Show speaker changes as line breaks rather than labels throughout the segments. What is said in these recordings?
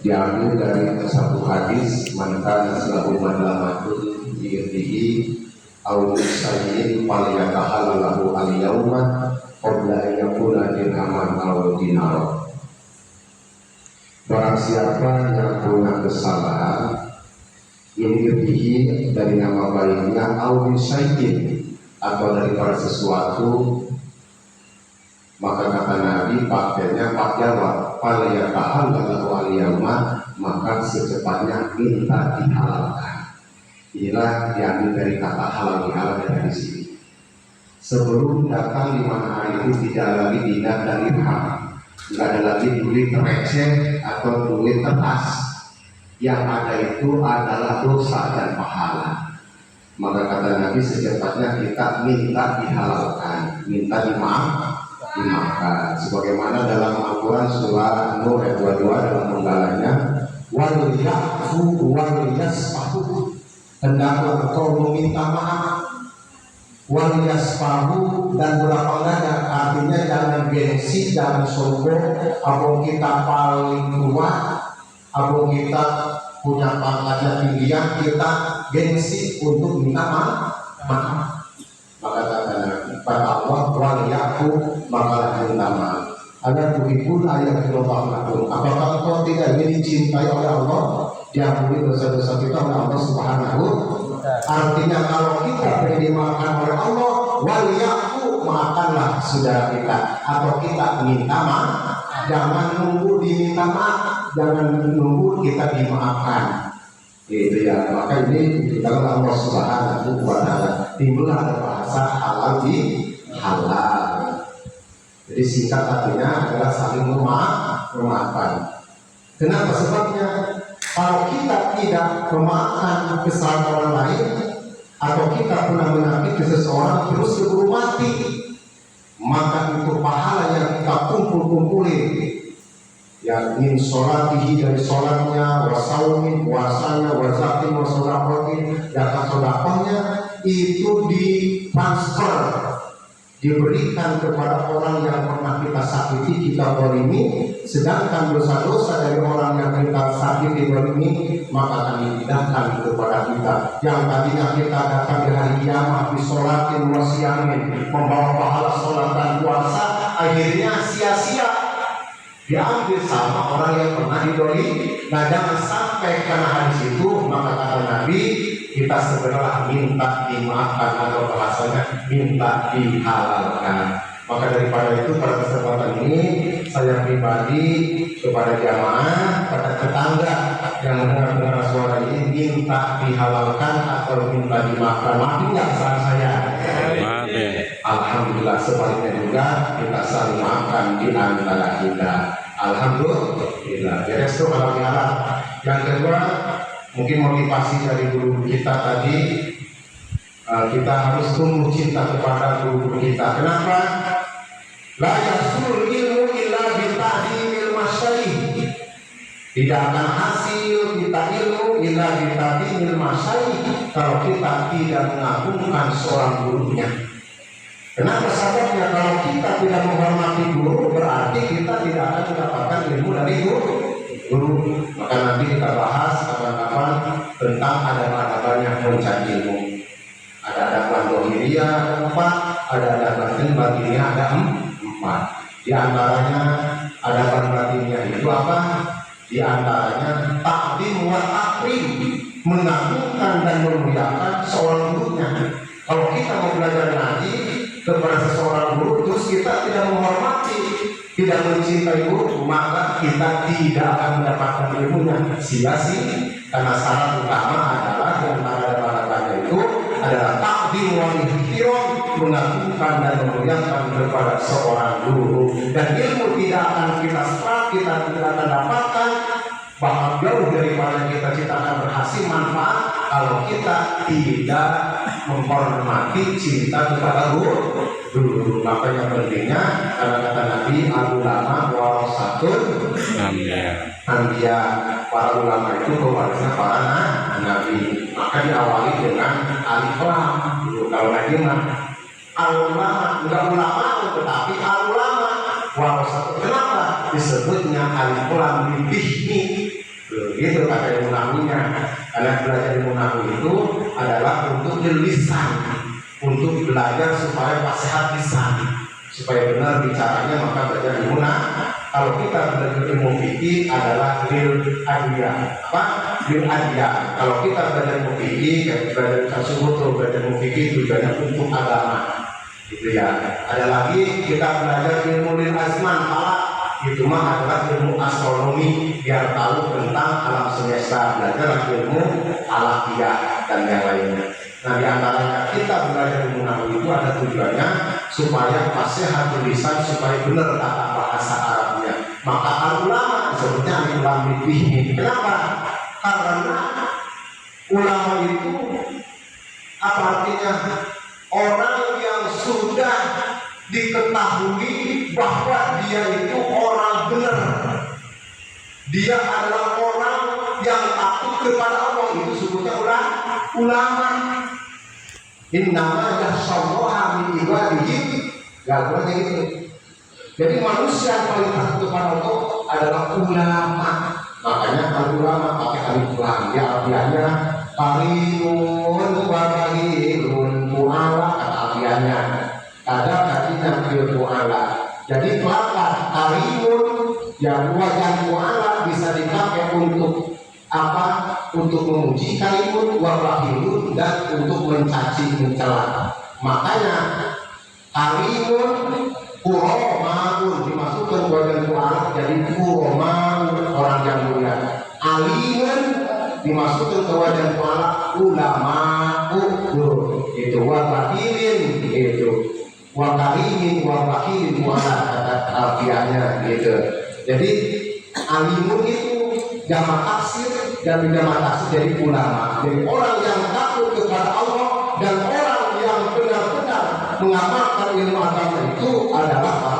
diambil dari satu hadis, man kana lahu madlamatun bi'irdihi aw musayyin falyatahallalahu al-yawma qabla an yakuna dirhaman aw dinar. Barang siapa yang punya kesalahan bi'irdihi dari nama baiknya aw musayyin atau daripada sesuatu, maka kata Nabi pakainya pak jawab falyatahallalahu al-yawma, maka secepatnya minta dihalalkan. Inilah diambil dari kata halal dihalal dari sini. Sebelum datang di mana hari itu tidak lagi dinar dan dirham, tidak ada lagi duit receh atau duit kertas. Yang ada itu adalah dosa dan pahala. Maka kata Nabi secepatnya kita minta dihalalkan, minta dimaafkan. Sebagaimana dalam Al-Quran surah An-Nur ayat 22 dalam penggalanya, wal ya'fu wal yasfahu, hendaklah engkau meminta maaf, wal yasfahu, dan berlapang-lapang, artinya jangan gengsi, jangan sombong. Abang kita paling kuat, abang kita punya pangkatnya tinggian, kita gengsi untuk minta maaf. Maka kata Nabi, kata Allah, wal ya'fu, maka minta maaf. Agar tuhibul ayat Allah lakum. Apakah engkau tidak ingin dicintai oleh Allah, diampuni dosa-dosa kita oleh Allah Subhanahu? Artinya kalau kita ingin dimaafkan oleh Allah, wal ya'fu, maafkanlah saudara kita, atau kita minta maaf. Jangan nunggu diminta maaf, jangan nunggu kita dimaafkan. Itu ya, maka ini dalam Allah Subhanahu wa ta'ala timbul ada bahasa halal di halal. Jadi singkat artinya adalah saling memaafkan. Kenapa? Sebabnya kalau kita tidak memaafkan kesalahan orang lain, atau kita pernah menyakiti seseorang terus keburu mati, maka itu pahala yang kita kumpulin, ya min sholatihi, dari sholatnya, wasaumin puasanya, wazakin wasodakotin, zakat sodakohnya, itu ditransfer, diberikan kepada orang yang pernah kita sakiti, kita zalimi. Sedangkan dosa-dosa dari orang yang kita sakiti, zalimi, maka akan dipindahkan kepada kita. Yang tadinya kita datang di hari kiamat di sholatin wasiyamin, membawa pahala sholat dan puasa, akhirnya sia-sia, diambil sama orang yang pernah didolimi. Nah, jangan sampai karena hadis itu, maka kata Nabi, kita segeralah minta dimaafkan, atau bahasanya minta dihalalkan. Maka daripada itu, pada kesempatan ini saya pribadi kepada jamaah, pada tetangga yang mendengar suara ini, minta dihalalkan atau minta dimaafkan. Maafin nggak kesalahan saya? Alhamdulillah. Sebaliknya juga kita saling maafkan di antara kita. Alhamdulillah. Beres tuh kalau diharap. Yang kedua, mungkin motivasi dari guru kita tadi, kita harus tumbuh cinta kepada guru kita. Kenapa? La yasul ilmu illa bita'limil masyayikh. Tidak akan hasil kita ilmu illa bita'limil masyayikh kalau kita tidak mengagungkan seorang gurunya. Kenapa? Sebabnya kalau kita tidak menghormati guru, berarti kita tidak akan mendapatkan ilmu dari guru. Maka nanti kita bahas kapan-kapan tentang adab-adab yang mencari ilmu. Ada adab dohiriyah ada 4, ada adab batiniyah ada 4. Di antaranya adab batiniyah itu apa? Di antaranya takdim wa takrim, mengagungkan dan memuliakan seorang gurunya. Kalau kita mau belajar ngaji kepada seseorang guru, terus kita tidak menghormati, tidak mencintai guru, maka kita tidak akan mendapatkan ilmunya. Sia-sia. Karena syarat utama adalah di antara adab-adabnya itu adalah takdim wa ihtiram, mengagungkan dan memuliakan kepada seorang guru. Dan ilmu tidak akan kita serap, kita tidak akan dapatkan, bahkan jauh daripada kita akan berhasil manfaat kalau kita tidak menghormati cinta kepada guru. Makanya pentingnya, karena kata Nabi, al-ulama warasatul anbiya, para ulama itu pewarisnya para nabi. Maka diawali dengan alif lam. Kalau lagi mah al-ulama, enggak ulama, tetapi al-ulama warasatul. Kenapa? disebutnya alif lam bihmi. Gitu kata ilmu nahunya. Karena belajar ilmu nahu itu adalah untuk lisan, untuk belajar supaya fasihat lisan, supaya benar bicaranya, maka belajar ilmu nahu. Kalau kita belajar ilmu fikih adalah lil adiyah, apa? Lil adiyah. Kalau kita belajar ilmu fikih, belajar tasawuf, belajar ilmu fikih tujuannya untuk agama, gitu ya. Ada lagi kita belajar ilmu lil azman, itu mah adalah ilmu astronomi, biar tahu tentang alam semesta, belajar ilmu alafiyah dan yang lainnya. Nah, di antaranya kita belajar ilmu nahu itu ada tujuannya supaya fasihat tulisan, supaya benar tata bahasa Arabnya. Maka ulama disebutnya ulama fikih. Kenapa? Karena ulama itu apa artinya? Orang yang sudah diketahui bahwa dia itu orang benar, dia adalah orang yang takut kepada Allah, itu sebutnya ulama. Innama yakhshallaha min ibadihi, gak boleh gitu. Jadi manusia yang paling takut kepada Allah adalah ulama. Makanya kalau ulama pakai alif lam, ya artinya qarinun wa qarinun mu'ala, kata artinya. Ada kajian ilmu ala. Jadi pelakat qarinun yang wajan mu'ala bisa dipakai untuk apa? Untuk memuji kalimun, warahilun, dan untuk mencaci mencela. Makanya kalimun kuromaun dimasukkan wajan mu'ala jadi kuromaun, orang yang mulia. Alimun dimasukkan ke wajan mu'ala ulama'u, itu warahilin, itu wakarimin wabakirin mu'ala, kata alfiahnya gitu. Jadi alimun itu jamak taksir, dan jamak taksir jadi ulama. Jadi orang yang takut kepada Allah dan orang yang benar-benar mengamalkan ilmu agama itu adalah para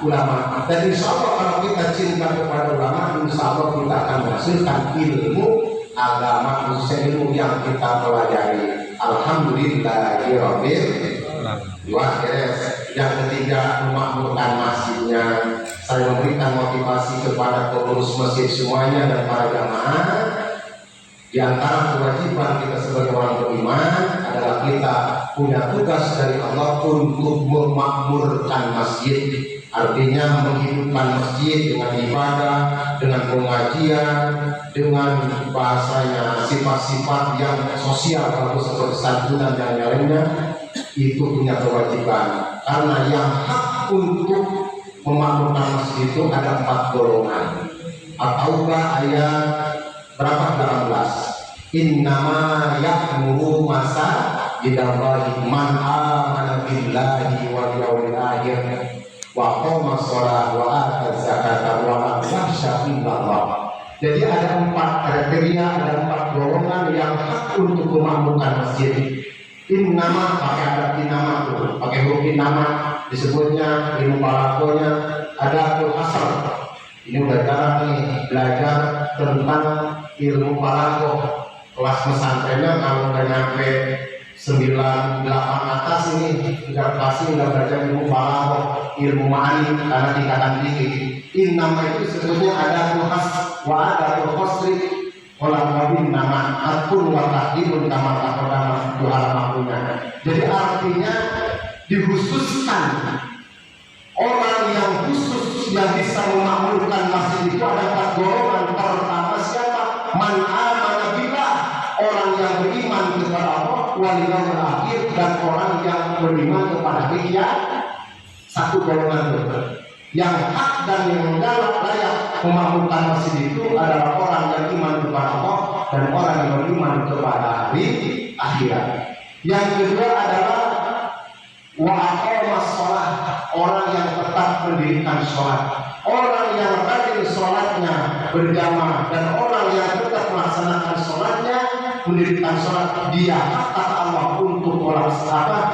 ulama. Dan insya Allah kalau kita cinta kepada ulama, insya Allah kita akan menghasilkan ilmu agama, khususnya ilmu yang kita pelajari. Alhamdulillahirabbil alamin. Yang ketiga, memakmurkan masjidnya. Saya memberikan motivasi kepada pengurus masjid semuanya dan para jamaah. Di antara kewajiban kita sebagai orang beriman adalah kita punya tugas dari Allah untuk memakmurkan masjid. Artinya menghidupkan masjid dengan ibadah, dengan pengajian, dengan bahasanya sifat-sifat yang sosial, kalau seperti santunan dan lainnya. Itu punya kewajiban. Karena yang hak untuk memakmurkan masjid itu ada 4 golongan. At-Taubah ayat berapa? 18. Innama ya'muru masajidallahi man amana billahi wal yawmil akhir wa qama shalah wa ata zakata wa lam yakhsha illallah. Jadi ada 4 kriteria, ada 4 golongan yang hak untuk memakmurkan masjid. Innama pakai ada inama tuh, pakai huruf inama, disebutnya ilmu balagonya ada asal. Ini udah jarang nih belajar tentang ilmu balago. Kelas pesantrennya kalau udah nyampe 9-8 atas ini udah pasti udah belajar ilmu balago, ilmu ma'ani karena tingkatan tinggi. Innama itu sebetulnya ada khas wa ada khosri. Orang wabin nama akun wakadilun kamar takodama Tuhan maklunya. Jadi artinya dikhususkan orang yang khusus yang bisa memakmurkan masjid itu ada 4 golongan. Pertama siapa? Man amana billah, orang yang beriman kepada Allah, wal yaumil akhir, dan orang yang beriman kepada kiamat. 1 golongan itu. Yang hak dan yang layak memakmurkan masjid itu adalah orang yang iman kepada Allah dan orang yang beriman kepada hari akhirat. Yang kedua adalah wa aqamas shalah, orang yang tetap mendirikan sholat, orang yang rajin sholatnya berjamaah, dan orang yang tetap melaksanakan sholatnya mendirikan sholat, dia hak kata Allah untuk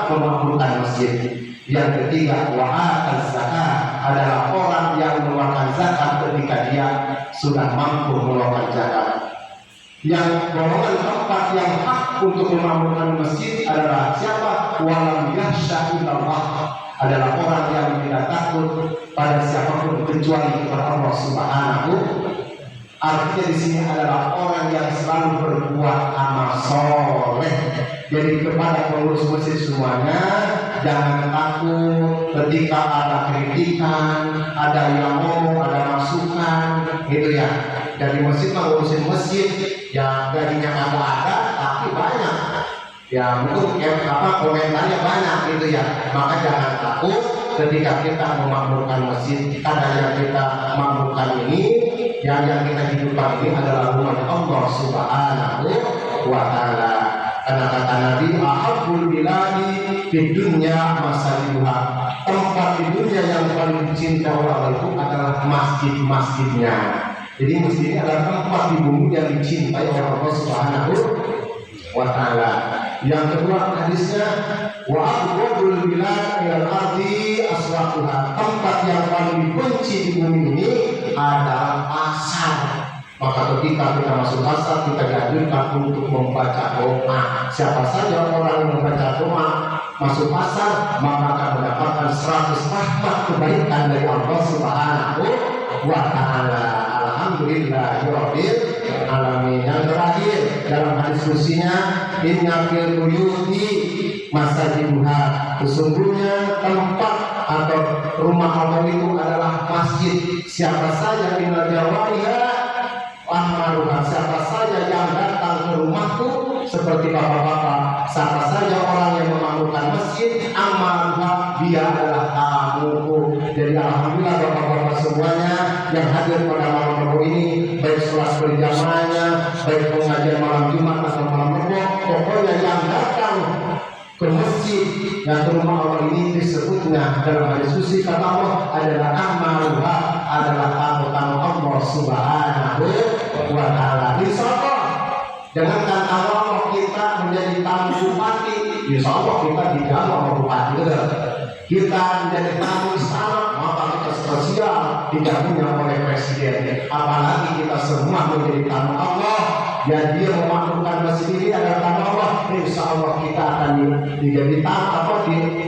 memakmurkan masjid. Yang ketiga, wa'atan zakat, adalah orang yang mengeluarkan zakat ketika dia sudah mampu mengeluarkan zakat. Yang golongan keempat yang hak untuk memakmurkan masjid adalah siapa? Walam yakhsha illallah, adalah orang yang tidak takut pada siapapun kecuali kepada Allah Subhanahu. Artinya di sini adalah orang yang selalu berbuat amal soleh. Jadi kepada pengurus masjid semuanya, jangan takut ketika ada kritikan, ada yang ngomong, ada masukan, gitu ya. Dari masjid ngurusin masjid, ya gajinya agak ada, tapi banyak. Ya mungkin komentarnya banyak, gitu ya. Maka jangan takut ketika kita memakmurkan masjid, karena yang kita makmurkan ini, yang kita hidupkan ini adalah rumah Allah Subhanahu wa Ta'ala. Karena kata Nabi, ahabbul biladi di dunia masajiduha. Tempat di dunia yang paling dicintai orang itu adalah masjid-masjidnya. Jadi masjid ini adalah tempat di bumi yang dicintai oleh Allah Subhanahu wa Ta'ala. Yang kedua hadisnya, wa abghadul bilad ilal ardi aswaquha. Tempat yang paling dibenci di bumi ini adalah pasar. Maka ketika kita masuk pasar, kita dianjurkan untuk membaca doa. Siapa saja orang yang membaca doa masuk pasar, maka akan mendapatkan 100 rahmat kebaikan dari Allah Subhanahu wa Ta'ala. Alhamdulillahirabbil alamin. Yang terakhir dalam hadis kursinya, inna fil buyuti masajiduha. Sesungguhnya tempat atau rumah Allah itu adalah masjid. Siapa saja minal jawariha amaluha, siapa saja yang datang ke rumahku seperti bapak-bapak, siapa saja orang yang memakmurkan masjid, amaluha, dia adalah tamuku. Jadi alhamdulillah bapak-bapak semuanya yang hadir pada malam Rabu ini, baik sholat berjamaahnya, baik pengajian malam Jumat atau malam Rabu, pokoknya yang datang ke masjid yang ke rumah Allah ini disebutnya dalam hadis qudsi kata Allah adalah amaluha, adalah tamu-tamu Allah Subhanahu wa Ta'ala. Insyaallah dengan kata Allah kita menjadi tamu bupati, insyaallah kita dijamu oleh bupati. Kita menjadi tamu istana, maka kita spesial dijamunya oleh presiden. Apalagi kita semua menjadi tamu Allah, yang dia memakmurkan masjid ini adalah tamu Allah. Insyaallah kita akan dijadi tamu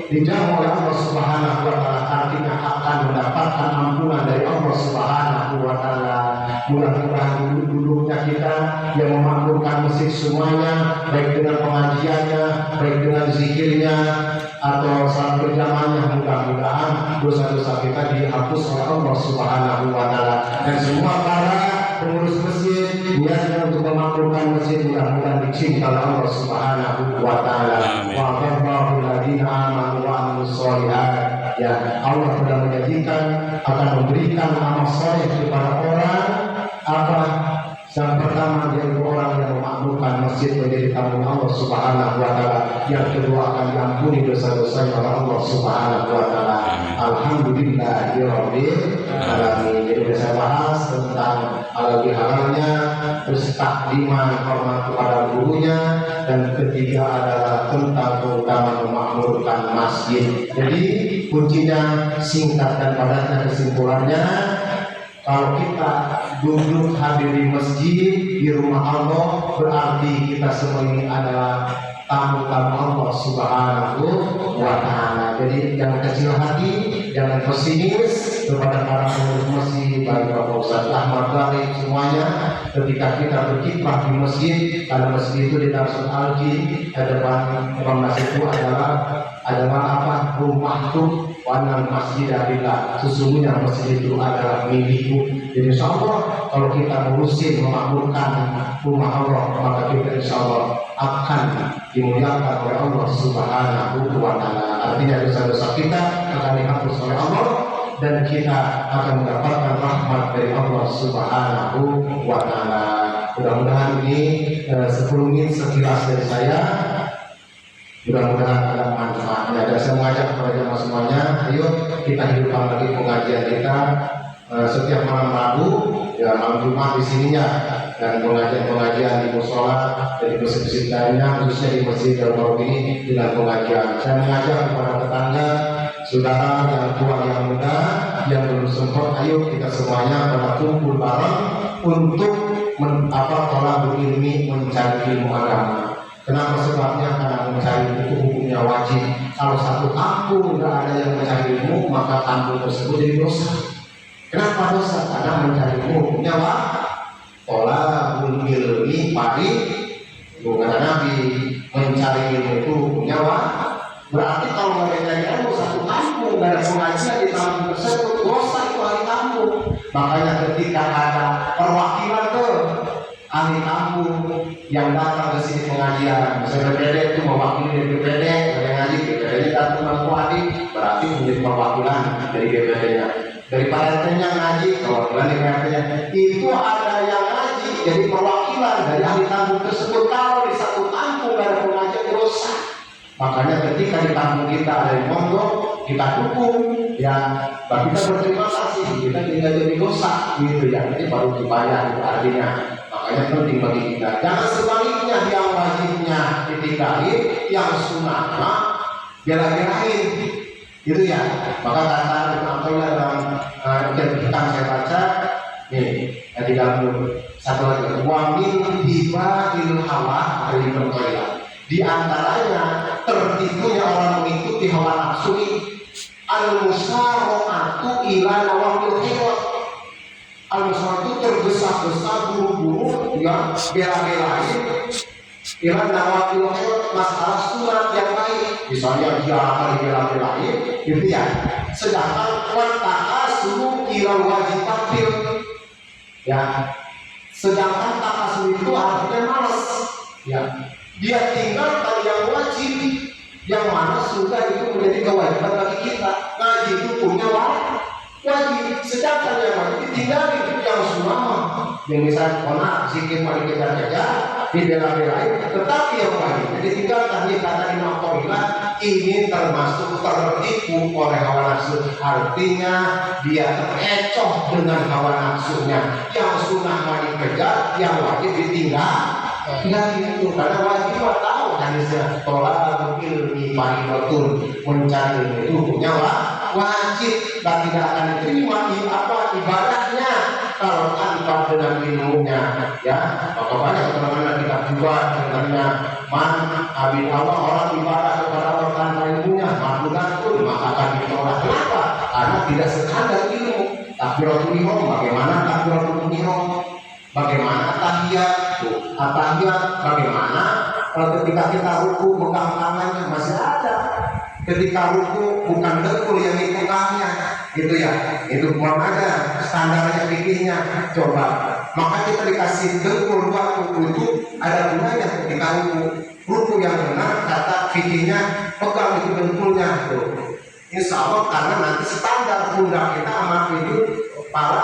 dijamu oleh Allah Subhanahu wa Ta'ala. Artinya akan mendapatkan ampunan dari Allah Subhanahu wa Ta'ala. Mudah-mudahan duduknya kita yang memakmurkan masjid semuanya, baik dengan pengajiannya, baik dengan zikirnya atau salat berjamaahnya, mudah-mudahan dosa-dosa kita dihapus oleh Allah Subhanahu wa Ta'ala. Dan semua para pengurus masjid niatnya untuk memakmurkan masjid mudah-mudahan dicintai oleh Allah Subhanahu wa Ta'ala. Wa ghafarallahu ladzina amanu wa amilus sholihat. Ya, Allah telah menjanjikan akan memberikan amal soleh kepada orang apa? Yang pertama yaitu orang yang memakmurkan masjid menjadi tamu Allah Subhanahu wa Ta'ala. Yang kedua akan diampuni dosa-dosanya oleh Allah Subhanahu wa Ta'ala. Alhamdulillahirabbil alamin. Jadi saya bahas tentang halal-halalnya, terus takdiman hormat kepada gurunya, dan ketiga adalah tentang keutamaan memakmurkan masjid. Jadi kuncinya singkat dan padatnya kesimpulannya, kalau kita duduk hadir di masjid, di rumah Allah, berarti kita semua ini adalah tamu-tamu Allah Subhanahu wa Ta'ala. Jadi jangan kecil hati, jangan pesimis kepada para pengurus masjid, baik Bapak Ustaz Ahmad Ghalib semuanya. Ketika kita berkiprah di masjid, karena masjid itu di Darul Alji, depan masjid itu adalah apa? Rumahku. Wanal masjid adalah sesungguhnya masjid itu adalah milikku. Jadi insyaallah kalau kita ngurusin memakmurkan rumah Allah, maka kita insyaallah akan dimuliakan oleh Allah Subhanahu wa Ta'ala. Artinya dosa-dosa kita akan dihapus oleh Allah dan kita akan mendapatkan rahmat dari Allah Subhanahu wa Ta'ala. Mudah-mudahan ini 10 menit sekilas dari saya. Mudah-mudahan ada manfaatnya. Dan saya mengajak kepada jemaah semuanya, ayo kita hidupkan lagi pengajian kita setiap malam Rabu, ya malam Jumat di sininya, dan pengajian di musola, dari masjid-masjid lainnya, khususnya di masjid Darul ini dengan pengajian. Saya mengajak kepada tetangga, saudara yang tua yang muda, yang belum sempat, ayo kita semuanya pada kumpul bareng untuk tolak berilmi, mencari ilmu agama. Kenapa sebabnya? Karena mencari itu hukumnya wajib. Kalau satu kampung nggak ada yang mencari ilmu, maka kampung tersebut jadi dosa. Kenapa dosa? Karena mencari ilmu hukumnya wajib. Tolabul ilmi pari, kata Nabi, mencari ilmu itu hukumnya wajib. Berarti kalau nggak mencari ilmu satu kampung, nggak ada pengajian di kampung tersebut, dosa itu ahli kampung. Makanya ketika ada perwakilan ahli kampung yang datang ke sini pengajian, misalnya BPD itu mewakili BPD, ada ngaji, BPD-nya datang menguadi, berarti menjadi perwakilan dari BPD-nya. Dari PRT-nya ngaji, perwakilan dari PRT-nya. Itu ada yang ngaji, jadi perwakilan dari ahli kampung tersebut. Kalau di satu kampung ada pengajian, dosa. Makanya ketika di kampung kita ada yang mondok, kita dukung, ya, kita berterima kasih, kita tidak jadi dosa, gitu ya. Jadi baru dibayar, itu artinya. Makanya penting bagi kita. Jangan sebaliknya, yang wajibnya ditikahin, yang sunnahnya bela-belain, gitu ya. Maka kata Ibnu Athaillah dalam kitab saya baca, nih, yang 31 lagi, wa min hibail hawa dari Ibnu Athaillah. Di antaranya tertipunya orang mengikuti hawa nafsu al-musara'atu ila nawafil khairat. Al-musara'atu itu tergesa-gesa, buru-buru, ya, bela-belain ila nawafil khairat, masalah sunat yang baik. Misalnya dia akan bela-belain, gitu ya. Sedangkan wata'asulu ila wajibatil, ya. Sedangkan takasul itu artinya malas, ya. Dia tinggalkan yang wajib, yang mana sudah itu menjadi kewajiban bagi kita. Ngaji itu punya wajib, sedangkan yang wajib ditinggalkan itu yang sunnah. Yang misalnya kona zikir mari kita kerja, dibela-belain, tetapi yang wajib ditinggalkan. Ini kata Imam Athaillah, ini termasuk tertipu oleh hawa nafsu. Artinya dia terkecoh dengan hawa nafsunya. Yang sunnah mari kerja, yang wajib ditinggal. Tidak itu, karena wajib tahu hadisnya tolak ilmi fardhatun, mencari ilmu itu punya wajib, dan tidak akan diterima ibadahnya kalau tanpa dengan ilmunya, ya. Maka banyak teman-teman kita juga sebenarnya abid Allah, orang ibadah kepada Allah tanpa ilmunya maklumatun, maka akan ditolak. Kenapa? Karena tidak sekadar ilmu. Takbiratul ihram, bagaimana takbiratul ihram? Bagaimana tahiyat? Bagaimana ketika kita ruku pegang tangannya, masih ada. Ketika ruku bukan dengkul yang dipegangnya, gitu ya. Itu belum ada standarnya fikihnya. Coba. Maka kita dikasih dengkul buat ruku itu ada gunanya ketika ruku. Ruku yang benar kata fikihnya pegang itu dengkulnya. Tuh. Insya Allah karena nanti standar pundak kita sama itu para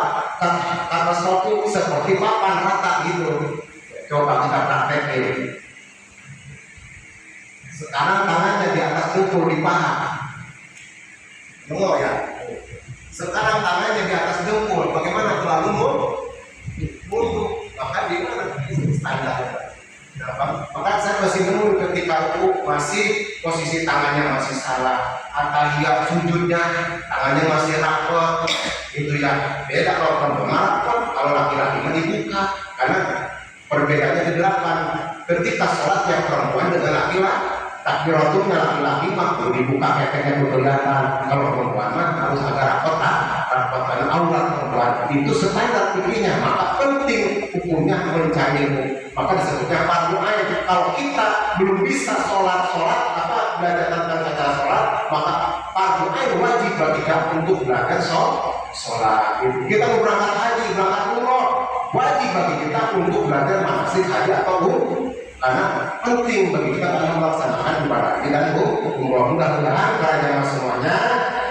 kata suatu seperti papan rata gitu. Coba kita praktekin. Sekarang tangannya di atas dengkul di paha. Nengok ya. Sekarang tangannya di atas dengkul. Bagaimana terlalu mundur? Maka di mana standar? Maka saya masih menunggu ketika aku masih posisi tangannya masih salah. Atahiyat sujudnya tangannya masih rapat, itu ya. Beda kalau perempuan, kalau laki-laki dibuka, karena perbedaannya di 8. Ketika sholat yang perempuan dengan laki-laki, takbiratumnya laki-laki waktu dibuka kekeknya kelihatan. Kalau perempuan harus agak rapat dan aurat perempuan itu standar fikihnya. Maka penting hukumnya mencari ilmu. Maka disebutnya fardu ain. Kalau kita belum bisa belajar tentang cara sholat, maka fardu ain wajib bagi kita untuk belajar sholat. Kita mau berangkat haji, berangkat umroh, wajib bagi kita untuk belajar manasik haji atau umroh. Karena penting bagi kita dalam melaksanakan ibadah haji dan umroh. Mudah-mudahan para jamaah semuanya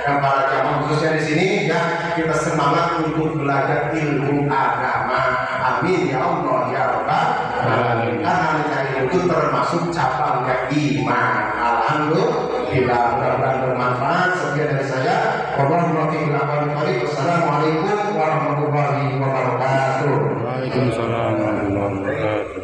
dan para jamaah khususnya di sini, ya, kita semangat untuk belajar ilmu agama. Amin ya Allah ya Rabbal alamin. Karena mencari itu termasuk cabangnya iman. Alhamdulillah, mudah-mudahan bermanfaat. Sekian dari saya. Wassalamualaikum warahmatullahi wabarakatuh.
Waalaikumsalam warahmatullahi wabarakatuh.